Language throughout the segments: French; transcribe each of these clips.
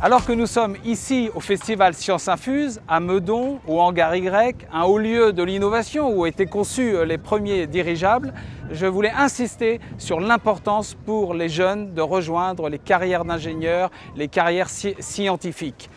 Alors que nous sommes ici au Festival Science Infuse, à Meudon, au Hangar Y, un haut lieu de l'innovation où ont été conçus les premiers dirigeables, je voulais insister sur l'importance pour les jeunes de rejoindre les carrières d'ingénieurs, les carrières scientifiques.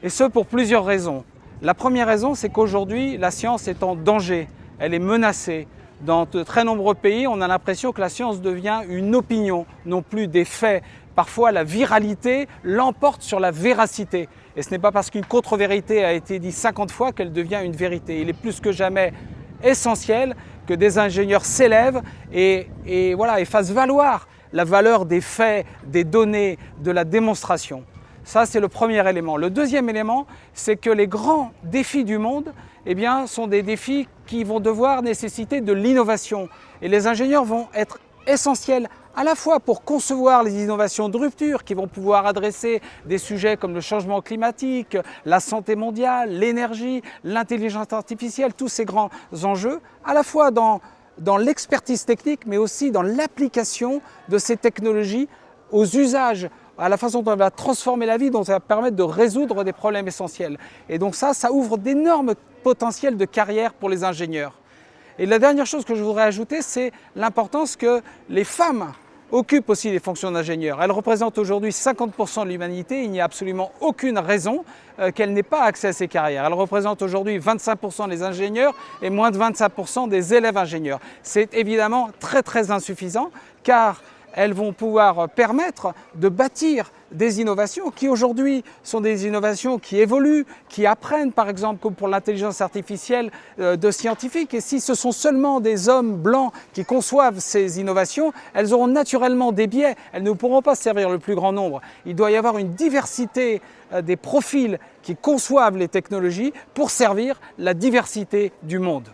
Et ce pour plusieurs raisons. La première raison, c'est qu'aujourd'hui, la science est en danger, elle est menacée. Dans de très nombreux pays, on a l'impression que la science devient une opinion, non plus des faits. Parfois, la viralité l'emporte sur la véracité. Et ce n'est pas parce qu'une contre-vérité a été dite 50 fois qu'elle devient une vérité. Il est plus que jamais essentiel que des ingénieurs s'élèvent et fassent valoir la valeur des faits, des données, de la démonstration. Ça, c'est le premier élément. Le deuxième élément, c'est que les grands défis du monde sont des défis qui vont devoir nécessiter de l'innovation. Et les ingénieurs vont être essentiels à la fois pour concevoir les innovations de rupture qui vont pouvoir adresser des sujets comme le changement climatique, la santé mondiale, l'énergie, l'intelligence artificielle, tous ces grands enjeux, à la fois dans l'expertise technique, mais aussi dans l'application de ces technologies aux usages, à la façon dont elle va transformer la vie, dont ça va permettre de résoudre des problèmes essentiels. Et donc ça ouvre d'énormes potentiels de carrière pour les ingénieurs. Et la dernière chose que je voudrais ajouter, c'est l'importance que les femmes occupent aussi les fonctions d'ingénieurs. Elles représentent aujourd'hui 50% de l'humanité. Il n'y a absolument aucune raison qu'elles n'aient pas accès à ces carrières. Elles représentent aujourd'hui 25% des ingénieurs et moins de 25% des élèves ingénieurs. C'est évidemment très insuffisant car elles vont pouvoir permettre de bâtir des innovations qui aujourd'hui sont des innovations qui évoluent, qui apprennent par exemple comme pour l'intelligence artificielle de scientifiques. Et si ce sont seulement des hommes blancs qui conçoivent ces innovations, elles auront naturellement des biais, elles ne pourront pas servir le plus grand nombre. Il doit y avoir une diversité des profils qui conçoivent les technologies pour servir la diversité du monde.